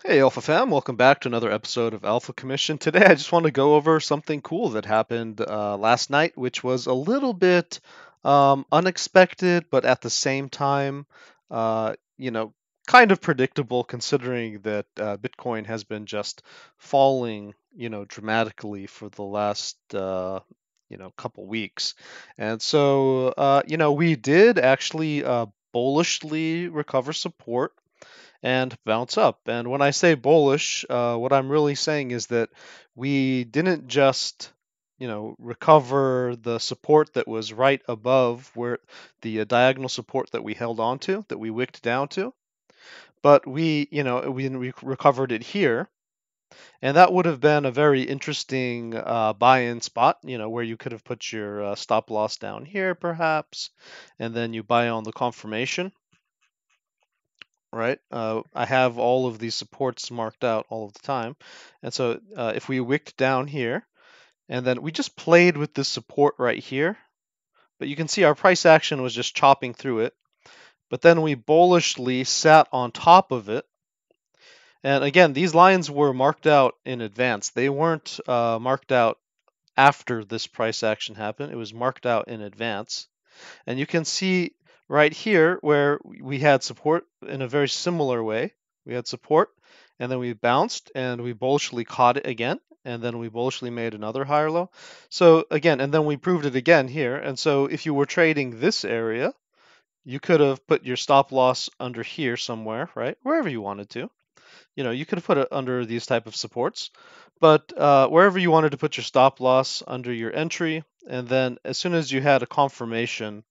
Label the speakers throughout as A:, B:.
A: Hey Alpha Fam, welcome back to another episode of AlphaCommission. Today I just want to go over something cool that happened last night, which was a little bit unexpected, but at the same time, uh, you know, kind of predictable considering that Bitcoin has been just falling, dramatically for the last, couple weeks. And so, we did actually bullishly recover support and bounce up. And when I say bullish, what I'm really saying is that we didn't just, recover the support that was right above where the diagonal support that we held on to, that we wicked down to, but we recovered it here. And that would have been a very interesting buy-in spot, where you could have put your stop loss down here, perhaps, and then you buy on the confirmation, right? I have all of these supports marked out all of the time. And so if we wicked down here, and then we just played with this support right here, but you can see our price action was just chopping through it. But then we bullishly sat on top of it. And again, these lines were marked out in advance. They weren't marked out after this price action happened. It was marked out in advance. And you can see right here where we had support in a very similar way. We had support, and then we bounced, and we bullishly caught it again, and then we bullishly made another higher low. So again, and then we proved it again here. And so if you were trading this area, you could have put your stop loss under here somewhere, right? Wherever you wanted to. You could have put it under these type of supports, but wherever you wanted to put your stop loss under your entry, and then as soon as you had a confirmation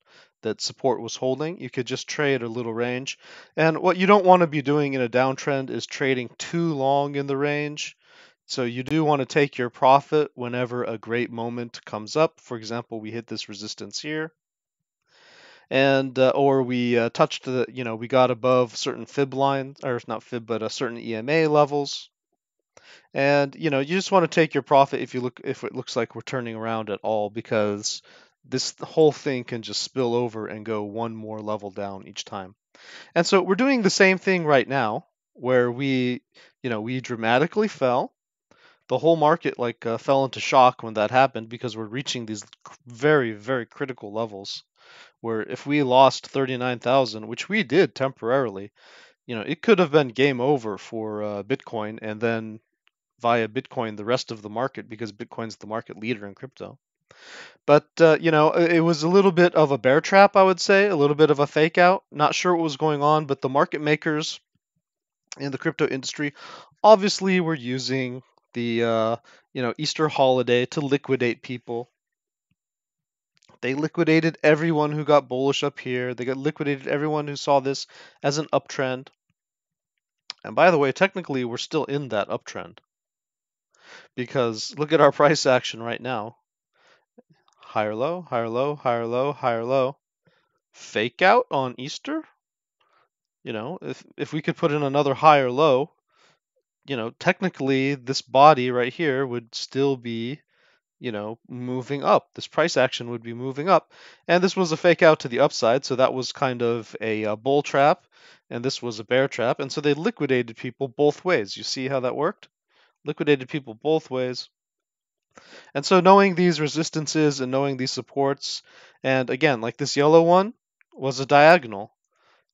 A: that support was holding, you could just trade a little range. And what you don't want to be doing in a downtrend is trading too long in the range. So you do want to take your profit whenever a great moment comes up. For example, we hit this resistance here, and or we touched the, we got above certain fib lines, or not fib, but certain EMA levels. And you just want to take your profit if it looks like we're turning around at all, because this whole thing can just spill over and go one more level down each time. And so we're doing the same thing right now, where we dramatically fell. The whole market fell into shock when that happened, because we're reaching these very, very critical levels where if we lost 39,000, which we did temporarily, it could have been game over for Bitcoin, and then via Bitcoin the rest of the market, because Bitcoin's the market leader in crypto. But it was a little bit of a bear trap, I would say, a little bit of a fake out. Not sure what was going on, but the market makers in the crypto industry obviously were using the Easter holiday to liquidate people. They liquidated everyone who got bullish up here. They got liquidated everyone who saw this as an uptrend. And by the way, technically we're still in that uptrend, because look at our price action right now. Higher low, higher low, higher low, higher low. Fake out on Easter? If we could put in another higher low, technically this body right here would still be, moving up. This price action would be moving up. And this was a fake out to the upside, so that was kind of a bull trap, and this was a bear trap. And so they liquidated people both ways. You see how that worked? Liquidated people both ways. And so knowing these resistances and knowing these supports, and again, like this yellow one was a diagonal,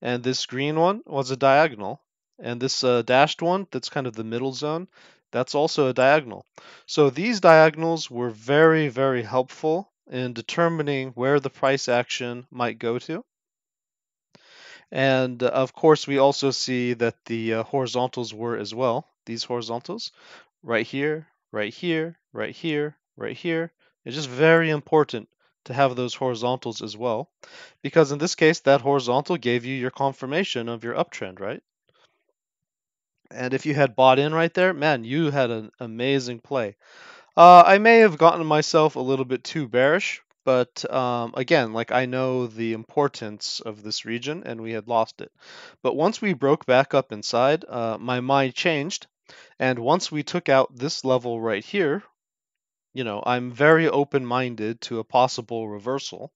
A: and this green one was a diagonal, and this dashed one, that's kind of the middle zone, that's also a diagonal. So these diagonals were very, very helpful in determining where the price action might go to. And of course, we also see that the horizontals were as well. These horizontals, right here, right here, right here, right here. It's just very important to have those horizontals as well, because in this case, that horizontal gave you your confirmation of your uptrend, right? And if you had bought in right there, man, you had an amazing play. I may have gotten myself a little bit too bearish, but again, I know the importance of this region, and we had lost it. But once we broke back up inside, my mind changed, and once we took out this level right here, I'm very open-minded to a possible reversal.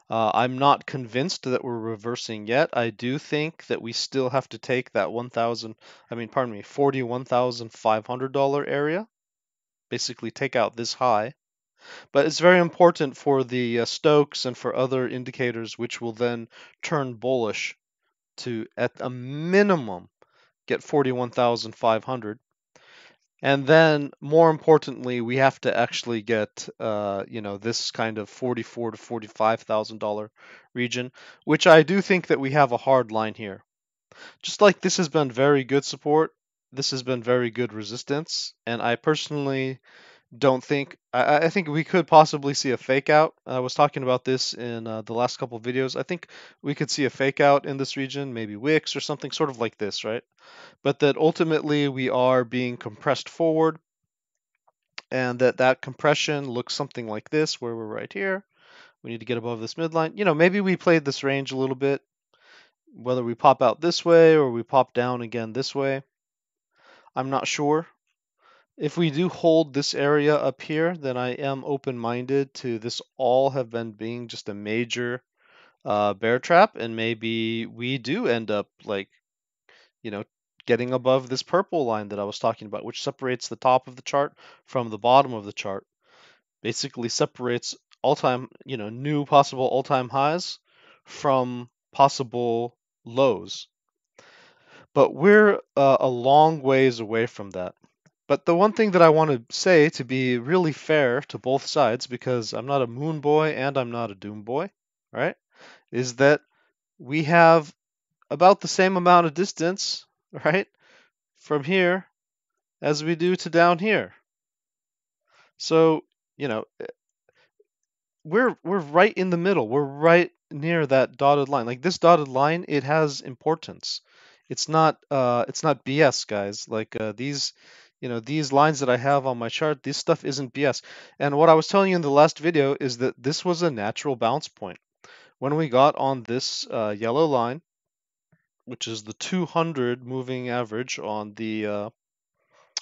A: I'm not convinced that we're reversing yet. I do think that we still have to take that $41,500 area, basically take out this high. But it's very important for the Stokes and for other indicators, which will then turn bullish to, at a minimum, get 41,500. And then, more importantly, we have to actually get, this kind of $44,000 to $45,000 region, which I do think that we have a hard line here. Just like this has been very good support, this has been very good resistance, and I personally don't think I think we could possibly see a fake out. I was talking about this in the last couple of videos. I think we could see a fake out in this region, maybe wicks or something sort of like this, right? But that ultimately we are being compressed forward, and that compression looks something like this, where we're right here. We need to get above this midline. Maybe we played this range a little bit, whether we pop out this way or we pop down again this way. I'm not sure. If we do hold this area up here, then I am open-minded to this all have been being just a major bear trap, and maybe we do end up getting above this purple line that I was talking about, which separates the top of the chart from the bottom of the chart. Basically separates all-time, new possible all-time highs from possible lows. But we're a long ways away from that. But the one thing that I want to say, to be really fair to both sides, because I'm not a moon boy and I'm not a doom boy, right, is that we have about the same amount of distance, right, from here as we do to down here. So, we're right in the middle. We're right near that dotted line. Like, this dotted line, it has importance. It's not BS, guys. Like these lines that I have on my chart, this stuff isn't BS. And what I was telling you in the last video is that this was a natural bounce point. When we got on this yellow line, which is the 200 moving average on the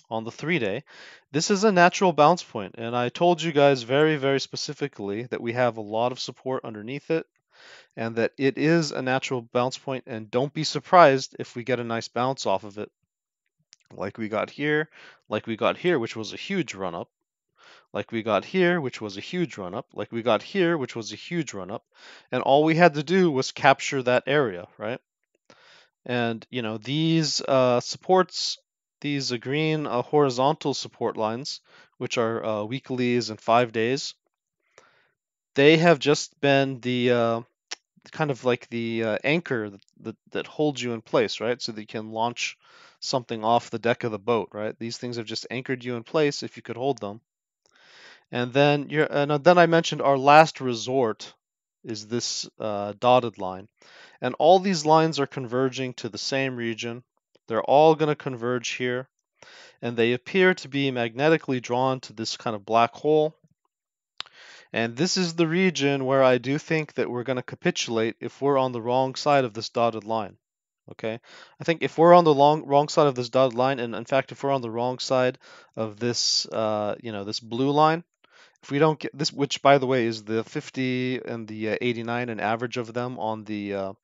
A: 3-day, this is a natural bounce point, and I told you guys very, very specifically that we have a lot of support underneath it, and that it is a natural bounce point, and don't be surprised if we get a nice bounce off of it, like we got here, which was a huge run up, like we got here, which was a huge run up, like we got here, which was a huge run up, and all we had to do was capture that area, right? And these supports, these green horizontal support lines, which are weeklies and 5 days, they have just been the kind of like the anchor that holds you in place, right? So that you can launch something off the deck of the boat, right? These things have just anchored you in place if you could hold them. And then then I mentioned our last resort is this dotted line. And all these lines are converging to the same region. They're all going to converge here. And they appear to be magnetically drawn to this kind of black hole. And this is the region where I do think that we're going to capitulate if we're on the wrong side of this dotted line. Okay, I think if we're on the wrong side of this dotted line, and in fact, if we're on the wrong side of this, this blue line, if we don't get this, which by the way is the 50 and the 89, an average of them on the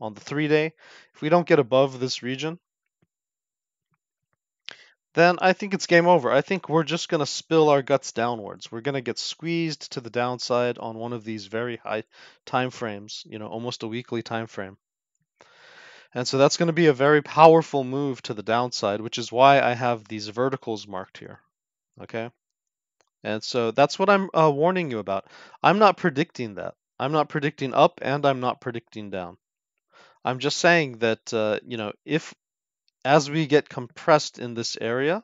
A: 3-day, if we don't get above this region, then I think it's game over. I think we're just going to spill our guts downwards. We're going to get squeezed to the downside on one of these very high time frames, almost a weekly time frame. And so that's going to be a very powerful move to the downside, which is why I have these verticals marked here. Okay? And so that's what I'm warning you about. I'm not predicting that. I'm not predicting up, and I'm not predicting down. I'm just saying that, if as we get compressed in this area,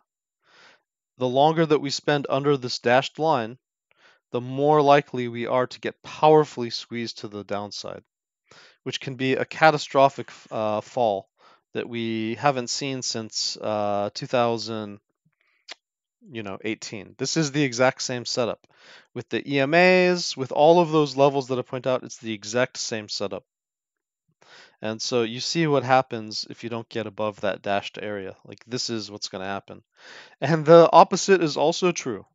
A: the longer that we spend under this dashed line, the more likely we are to get powerfully squeezed to the downside, which can be a catastrophic fall that we haven't seen since 2018. This is the exact same setup. With the EMAs, with all of those levels that I point out, it's the exact same setup. And so you see what happens if you don't get above that dashed area. Like, this is what's going to happen. And the opposite is also true.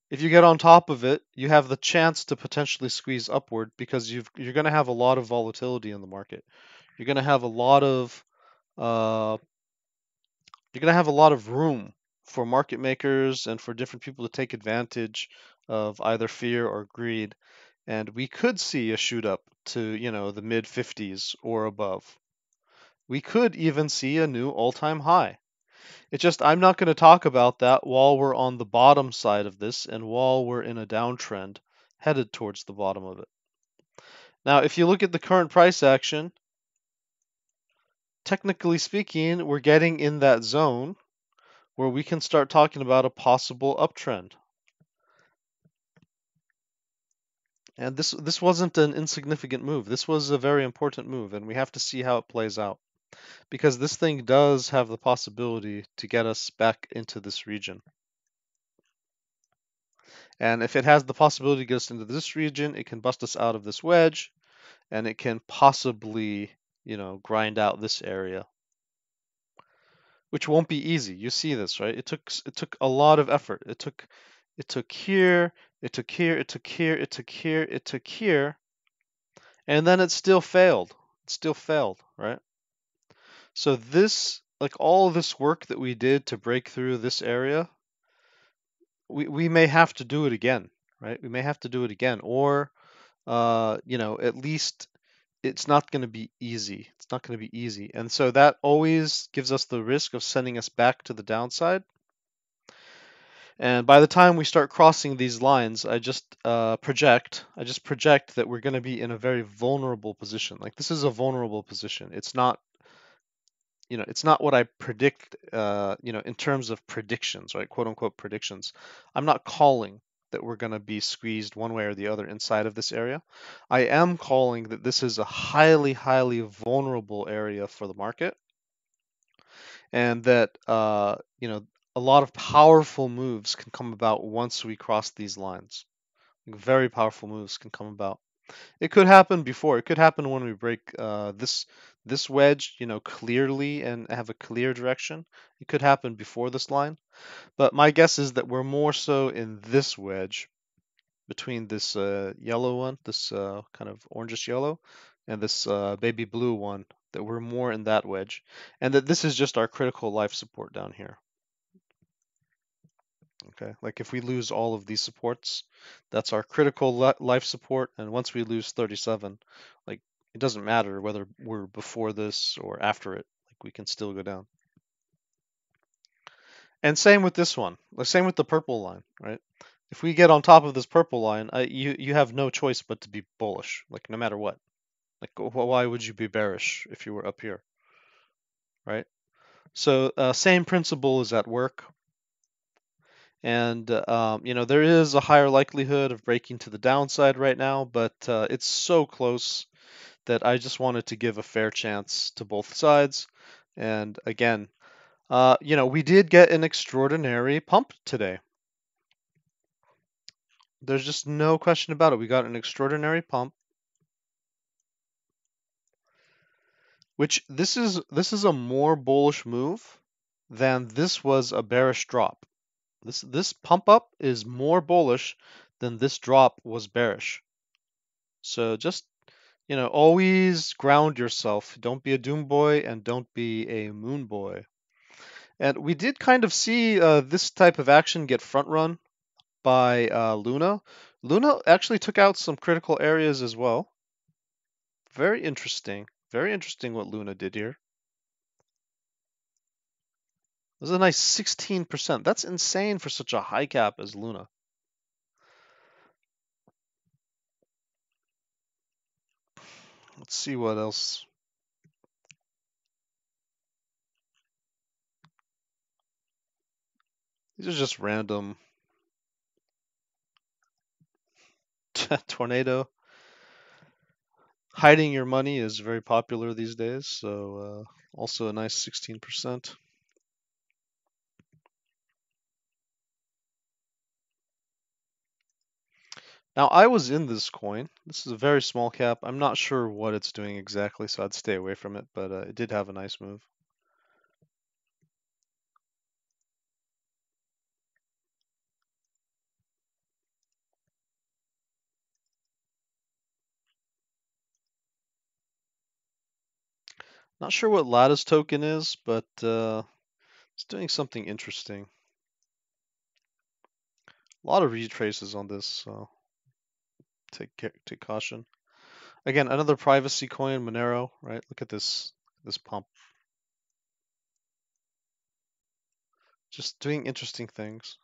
A: If you get on top of it, you have the chance to potentially squeeze upward because you're going to have a lot of volatility in the market. You're going to have a lot of uh, you're going to have a lot of room for market makers and for different people to take advantage of either fear or greed. And we could see a shoot up to, the mid 50s or above. We could even see a new all-time high. It's just I'm not going to talk about that while we're on the bottom side of this and while we're in a downtrend headed towards the bottom of it. Now, if you look at the current price action, technically speaking, we're getting in that zone where we can start talking about a possible uptrend. And this wasn't an insignificant move. This was a very important move, and we have to see how it plays out. Because this thing does have the possibility to get us back into this region. And if it has the possibility to get us into this region, it can bust us out of this wedge, and it can possibly, grind out this area, which won't be easy. You see this, right? It took a lot of effort. It took here, it took here, it took here, it took here, it took here, and then it still failed. It still failed, right? So this, like all this work that we did to break through this area, we may have to do it again, right? We may have to do it again, or at least it's not going to be easy. It's not going to be easy, and so that always gives us the risk of sending us back to the downside. And by the time we start crossing these lines, I just project that we're going to be in a very vulnerable position. Like this is a vulnerable position. It's not it's not what I predict, in terms of predictions, right? Quote unquote predictions. I'm not calling that we're going to be squeezed one way or the other inside of this area. I am calling that this is a highly, highly vulnerable area for the market, and that, a lot of powerful moves can come about once we cross these lines. Very powerful moves can come about. It could happen before. It could happen when we break this wedge, clearly and have a clear direction. It could happen before this line. But my guess is that we're more so in this wedge between this yellow one, this kind of orangish yellow, and this baby blue one, that we're more in that wedge. And that this is just our critical life support down here. Okay, like if we lose all of these supports, that's our critical life support. And once we lose 37, like it doesn't matter whether we're before this or after it, like we can still go down. And same with this one, like same with the purple line, right? If we get on top of this purple line, you have no choice but to be bullish, like no matter what. Like why would you be bearish if you were up here, right? So same principle is at work. And, there is a higher likelihood of breaking to the downside right now, but it's so close that I just wanted to give a fair chance to both sides. And again, we did get an extraordinary pump today. There's just no question about it. We got an extraordinary pump, which this is a more bullish move than this was a bearish drop. This pump up is more bullish than this drop was bearish. So just, always ground yourself. Don't be a doom boy and don't be a moon boy. And we did kind of see this type of action get front run by Luna. Luna actually took out some critical areas as well. Very interesting. Very interesting what Luna did here. It was a nice 16%. That's insane for such a high cap as Luna. Let's see what else. These are just random. Tornado. Hiding your money is very popular these days, so also a nice 16%. Now, I was in this coin. This is a very small cap. I'm not sure what it's doing exactly, so I'd stay away from it, but it did have a nice move. Not sure what Lattice token is, but it's doing something interesting. A lot of retraces on this, so take caution. Again, another privacy coin, Monero, right? Look at this pump. Just doing interesting things.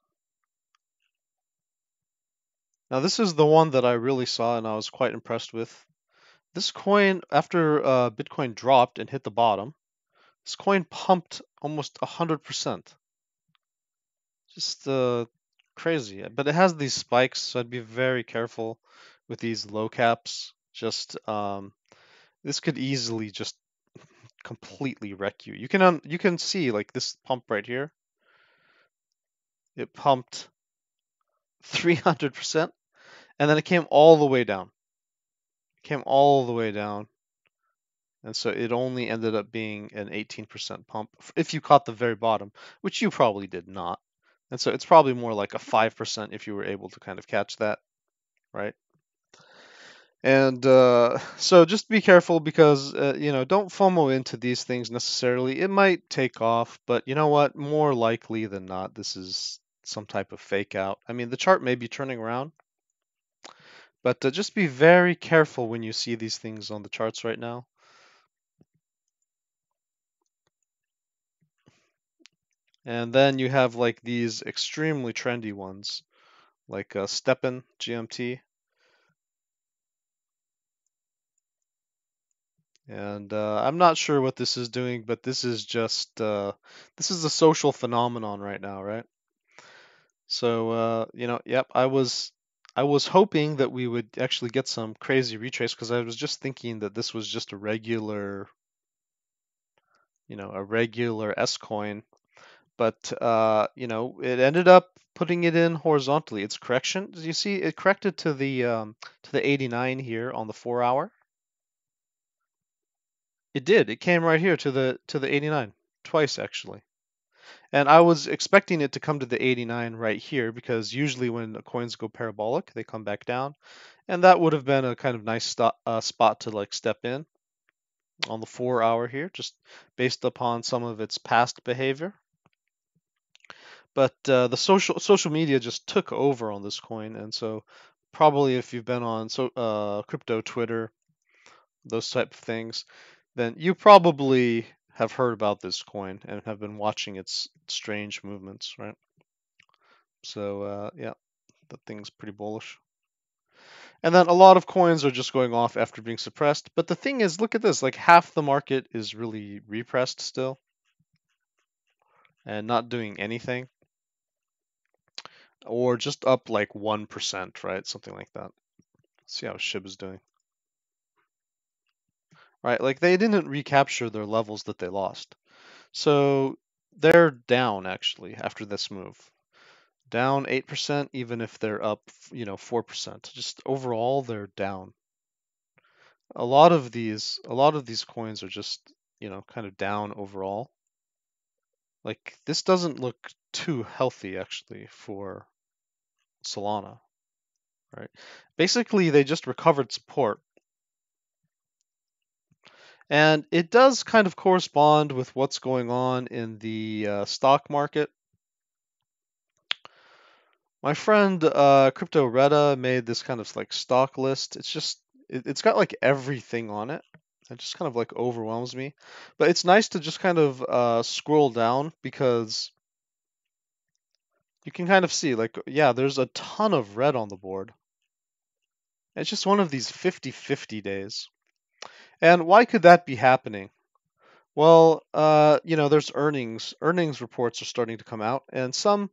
A: Now this is the one that I really saw and I was quite impressed with. This coin, after Bitcoin dropped and hit the bottom, this coin pumped almost 100%. Just crazy. But it has these spikes, so I'd be very careful with these low caps. Just this could easily just completely wreck you. You can see like this pump right here. It pumped 300%, and then it came all the way down. It came all the way down. And so it only ended up being an 18% pump if you caught the very bottom, which you probably did not. And so it's probably more like a 5% if you were able to kind of catch that, right? And so just be careful because, don't FOMO into these things necessarily. It might take off, but you know what? More likely than not, this is some type of fake out. I mean, the chart may be turning around, but just be very careful when you see these things on the charts right now. And then you have like these extremely trendy ones, like Steppen GMT. And I'm not sure what this is doing, but this is just this is a social phenomenon right now, right? So yep, I was hoping that we would actually get some crazy retrace because I was just thinking that this was just a regular, a regular S coin, but it ended up putting it in horizontally. Its correction, you see, it corrected to the 89 here on the 4 hour. It did. It came right here to the 89 twice actually. And I was expecting it to come to the 89 right here because usually when the coins go parabolic, they come back down, and that would have been a kind of nice spot to like step in on the 4 hour here, just based upon some of its past behavior. But the social media just took over on this coin, and so probably if you've been on crypto Twitter, those type of things, then you probably have heard about this coin and have been watching its strange movements, right? So yeah, the thing's pretty bullish. And then a lot of coins are just going off after being suppressed. But the thing is, look at this, like half the market is really repressed still and not doing anything. Or just up like 1%, right? Something like that. Let's see how Shib is doing. Right, like they didn't recapture their levels that they lost. So they're down actually after this move. Down 8%, even if they're up, 4%. Just overall, they're down. A lot of these coins are just, kind of down overall. Like this doesn't look too healthy actually for Solana, right? Basically, they just recovered support. And it does kind of correspond with what's going on in the stock market. My friend Crypto Retta made this kind of like stock list. It's got like everything on it. It just kind of like overwhelms me. But it's nice to just kind of scroll down because you can kind of see like, yeah, there's a ton of red on the board. It's just one of these 50-50 days. And why could that be happening? Well, there's earnings. Earnings reports are starting to come out, and some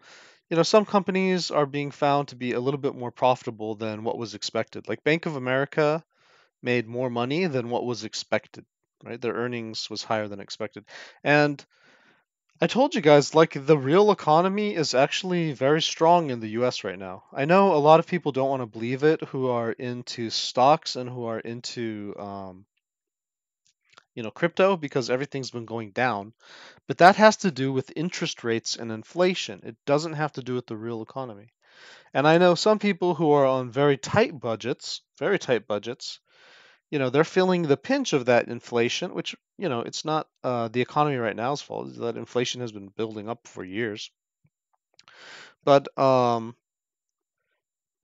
A: companies are being found to be a little bit more profitable than what was expected. Like Bank of America made more money than what was expected, right? Their earnings was higher than expected. And I told you guys, like the real economy is actually very strong in the US right now. I know a lot of people don't want to believe it who are into stocks and who are into crypto because everything's been going down. But that has to do with interest rates and inflation. It doesn't have to do with the real economy. And I know some people who are on very tight budgets, they're feeling the pinch of that inflation, which, it's not the economy right now's fault. That inflation has been building up for years. But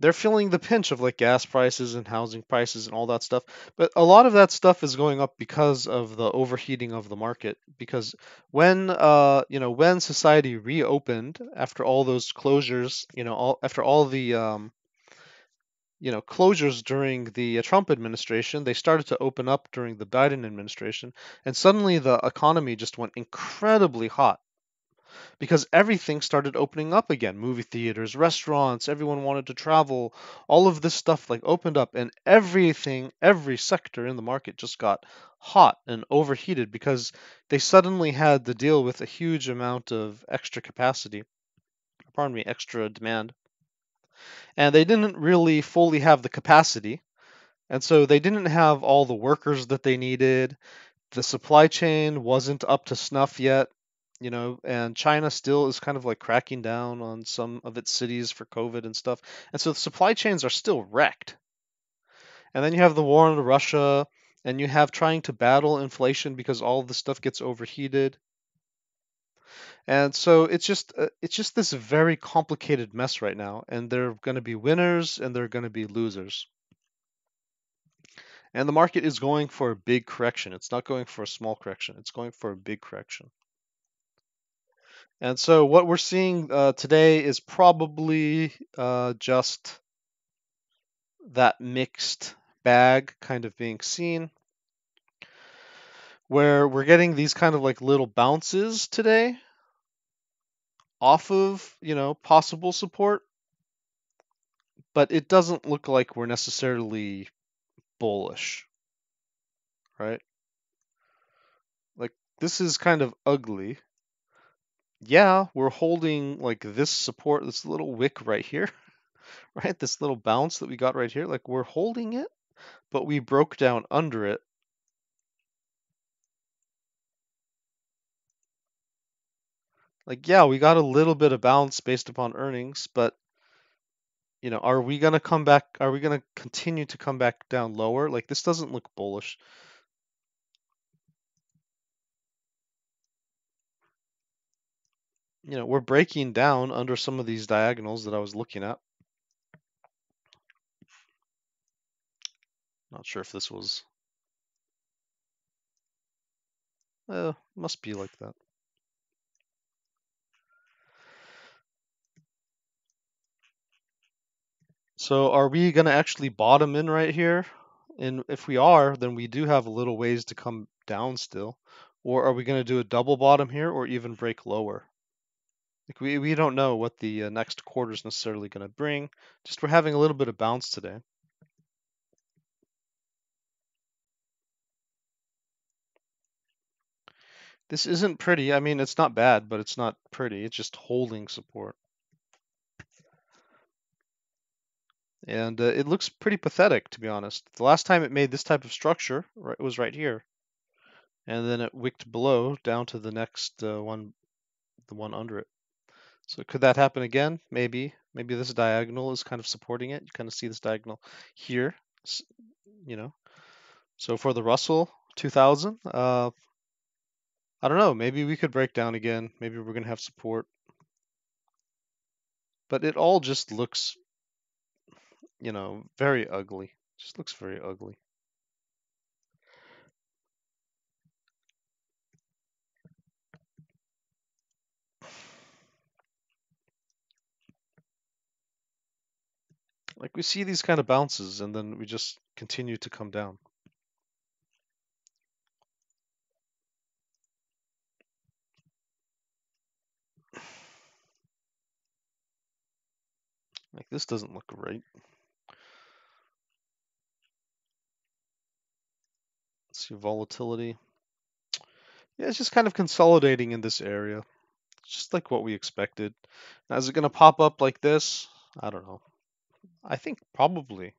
A: they're feeling the pinch of like gas prices and housing prices and all that stuff. But a lot of that stuff is going up because of the overheating of the market. Because when society reopened after all those closures, after all the closures during the Trump administration, they started to open up during the Biden administration, and suddenly the economy just went incredibly hot because everything started opening up again. Movie theaters, restaurants, everyone wanted to travel. All of this stuff like opened up, and every sector in the market just got hot and overheated because they suddenly had to deal with a huge amount of extra demand. And they didn't really fully have the capacity. And so they didn't have all the workers that they needed. The supply chain wasn't up to snuff yet, and China still is kind of like cracking down on some of its cities for COVID and stuff. And so the supply chains are still wrecked. And then you have the war in Russia, and you have trying to battle inflation because all of the stuff gets overheated. And so it's just this very complicated mess right now, and there are going to be winners and there are going to be losers. And the market is going for a big correction. It's not going for a small correction. It's going for a big correction. And so what we're seeing today is probably just that mixed bag kind of being seen, where we're getting these kind of like little bounces today off of, possible support, but it doesn't look like we're necessarily bullish, right? Like this is kind of ugly. Yeah, we're holding like this support, this little wick right here, right? This little bounce that we got right here, like we're holding it, but we broke down under it. Like, yeah, we got a little bit of bounce based upon earnings, but are we gonna come back? Are we gonna continue to come back down lower? Like, this doesn't look bullish. We're breaking down under some of these diagonals that I was looking at. Not sure if this was. Must be like that. So are we going to actually bottom in right here? And if we are, then we do have a little ways to come down still. Or are we going to do a double bottom here or even break lower? Like we don't know what the next quarter is necessarily going to bring. Just we're having a little bit of bounce today. This isn't pretty. I mean, it's not bad, but it's not pretty. It's just holding support. And it looks pretty pathetic, to be honest. The last time it made this type of structure was right here. And then it wicked below down to the next one, the one under it. So could that happen again? Maybe. Maybe this diagonal is kind of supporting it. You kind of see this diagonal here, you know. So for the Russell 2000, I don't know. Maybe we could break down again. Maybe we're going to have support. But it all just looks, very ugly. Just looks very ugly. Like we see these kind of bounces and then we just continue to come down. Like this doesn't look right. Let's see volatility. Yeah, it's just kind of consolidating in this area. It's just like what we expected. Now, is it going to pop up like this? I don't know. I think probably.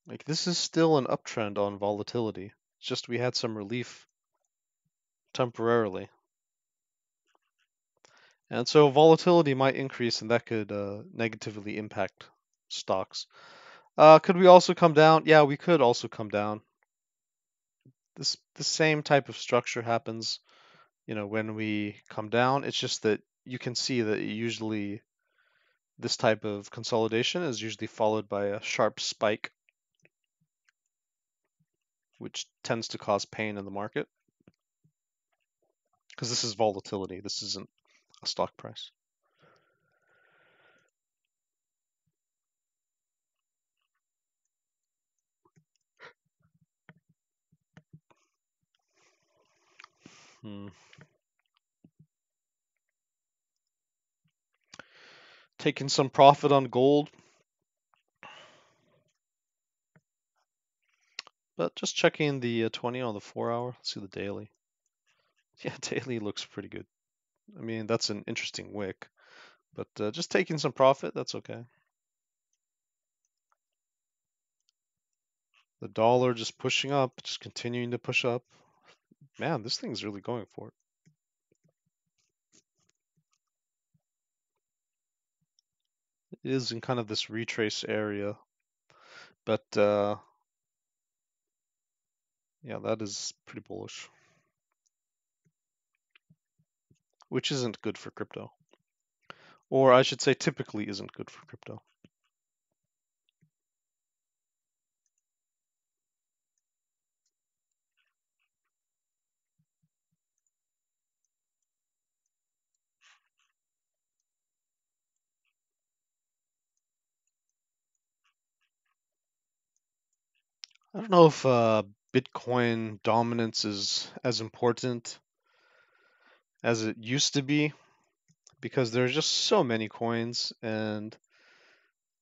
A: Like this is still an uptrend on volatility. It's just we had some relief temporarily. And so volatility might increase and that could negatively impact stocks. Could we also come down? Yeah, we could also come down. The same type of structure happens, when we come down. It's just that you can see that usually this type of consolidation is usually followed by a sharp spike, which tends to cause pain in the market because this is volatility. This isn't a stock price. Taking some profit on gold, but just checking the 20 on the 4-hour. Let's see the daily. Yeah, daily looks pretty good. I mean, that's an interesting wick, but just taking some profit, that's okay. The dollar just pushing up, just continuing to push up. Man, this thing's really going for it. It is in kind of this retrace area, but yeah, that is pretty bullish, which isn't good for crypto. Or I should say typically isn't good for crypto. I don't know if Bitcoin dominance is as important as it used to be because there's just so many coins and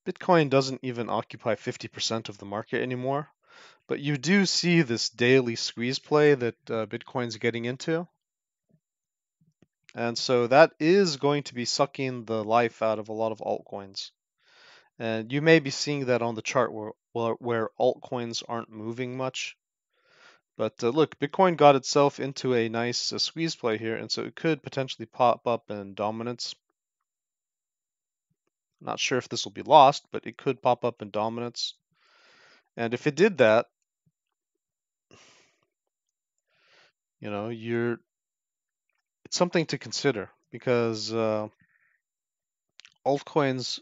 A: Bitcoin doesn't even occupy 50% of the market anymore. But you do see this daily squeeze play that Bitcoin's getting into. And so that is going to be sucking the life out of a lot of altcoins. And you may be seeing that on the chart where altcoins aren't moving much. But look, Bitcoin got itself into a nice squeeze play here, and so it could potentially pop up in dominance. Not sure if this will be lost, but it could pop up in dominance. And if it did that, it's something to consider because altcoins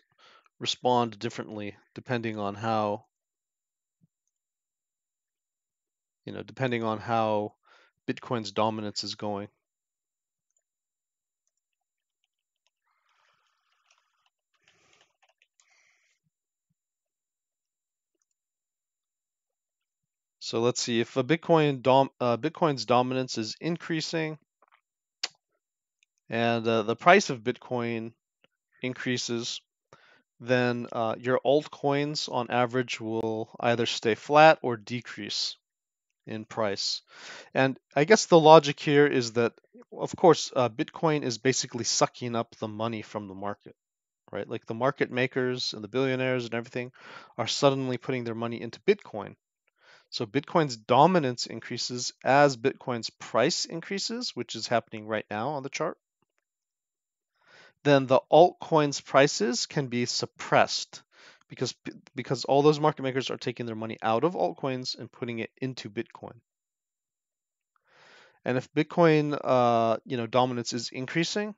A: respond differently depending on how Bitcoin's dominance is going. So let's see if Bitcoin's dominance is increasing and the price of Bitcoin increases, then your altcoins on average will either stay flat or decrease in price. And I guess the logic here is that, of course, Bitcoin is basically sucking up the money from the market, right? Like the market makers and the billionaires and everything are suddenly putting their money into Bitcoin. So Bitcoin's dominance increases as Bitcoin's price increases, which is happening right now on the chart. Then the altcoins prices can be suppressed because all those market makers are taking their money out of altcoins and putting it into Bitcoin. And if Bitcoin dominance is increasing,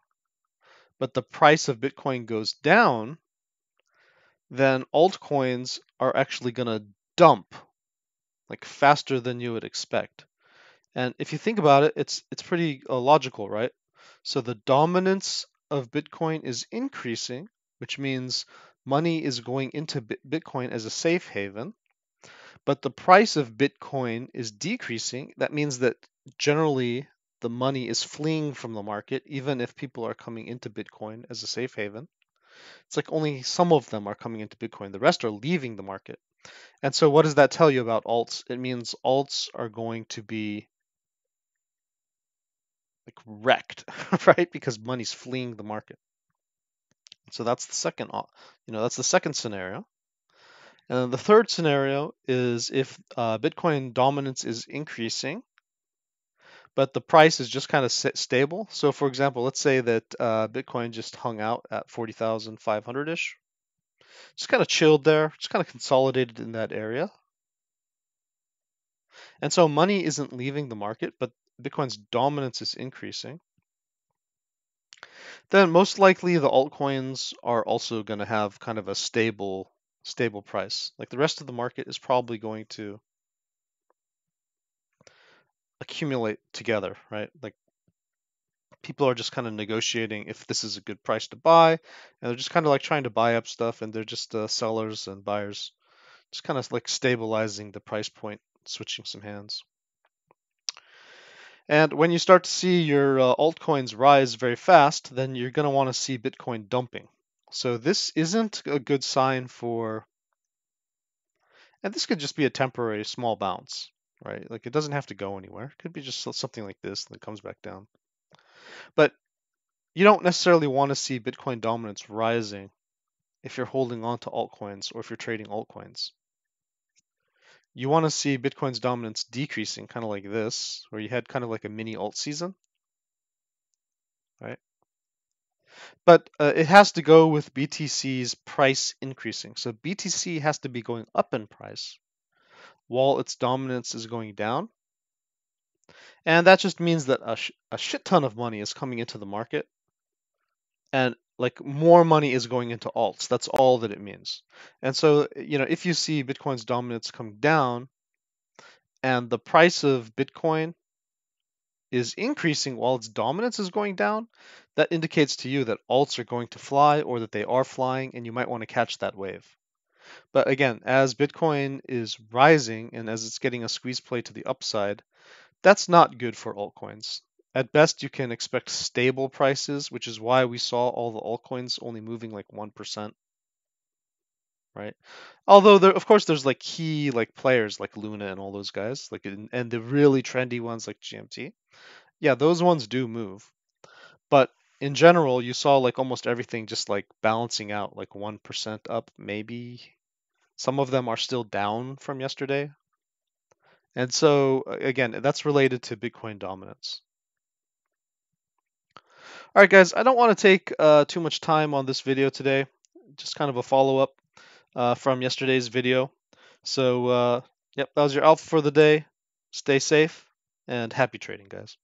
A: but the price of Bitcoin goes down, then altcoins are actually going to dump like faster than you would expect. And if you think about it, it's pretty logical, right? So the dominance of Bitcoin is increasing, which means money is going into Bitcoin as a safe haven, but the price of Bitcoin is decreasing. That means that generally the money is fleeing from the market, even if people are coming into Bitcoin as a safe haven. It's like only some of them are coming into Bitcoin. The rest are leaving the market. And so what does that tell you about alts? It means alts are going to be like wrecked, right? Because money's fleeing the market. So that's the second scenario. And then the third scenario is if Bitcoin dominance is increasing, but the price is just kind of stable. So for example, let's say that Bitcoin just hung out at 40,500-ish. just kind of chilled there, just kind of consolidated in that area. And so money isn't leaving the market, but Bitcoin's dominance is increasing. Then most likely the altcoins are also going to have kind of a stable price. Like the rest of the market is probably going to accumulate together, right? Like people are just kind of negotiating if this is a good price to buy, and they're just kind of like trying to buy up stuff, and they're just sellers and buyers, just kind of like stabilizing the price point, switching some hands. And when you start to see your altcoins rise very fast, then you're going to want to see Bitcoin dumping. So this isn't a good sign for, and this could just be a temporary small bounce, right? Like it doesn't have to go anywhere. It could be just something like this that comes back down. But you don't necessarily want to see Bitcoin dominance rising if you're holding on to altcoins or if you're trading altcoins. You want to see Bitcoin's dominance decreasing, kind of like this, where you had kind of like a mini alt season, right? But it has to go with BTC's price increasing. So BTC has to be going up in price while its dominance is going down. And that just means that a shit ton of money is coming into the market, and like more money is going into alts. That's all that it means. And so, if you see Bitcoin's dominance come down and the price of Bitcoin is increasing while its dominance is going down, that indicates to you that alts are going to fly or that they are flying, and you might want to catch that wave. But again, as Bitcoin is rising and as it's getting a squeeze play to the upside, that's not good for altcoins. At best, you can expect stable prices, which is why we saw all the altcoins only moving like 1%, right? Although of course there's like key like players like Luna and all those guys, like and the really trendy ones like GMT. Yeah, those ones do move. But in general, you saw like almost everything just like balancing out like 1% up maybe. Some of them are still down from yesterday. And so again, that's related to Bitcoin dominance. All right, guys, I don't want to take too much time on this video today. Just kind of a follow-up from yesterday's video. So, yep, that was your alpha for the day. Stay safe and happy trading, guys.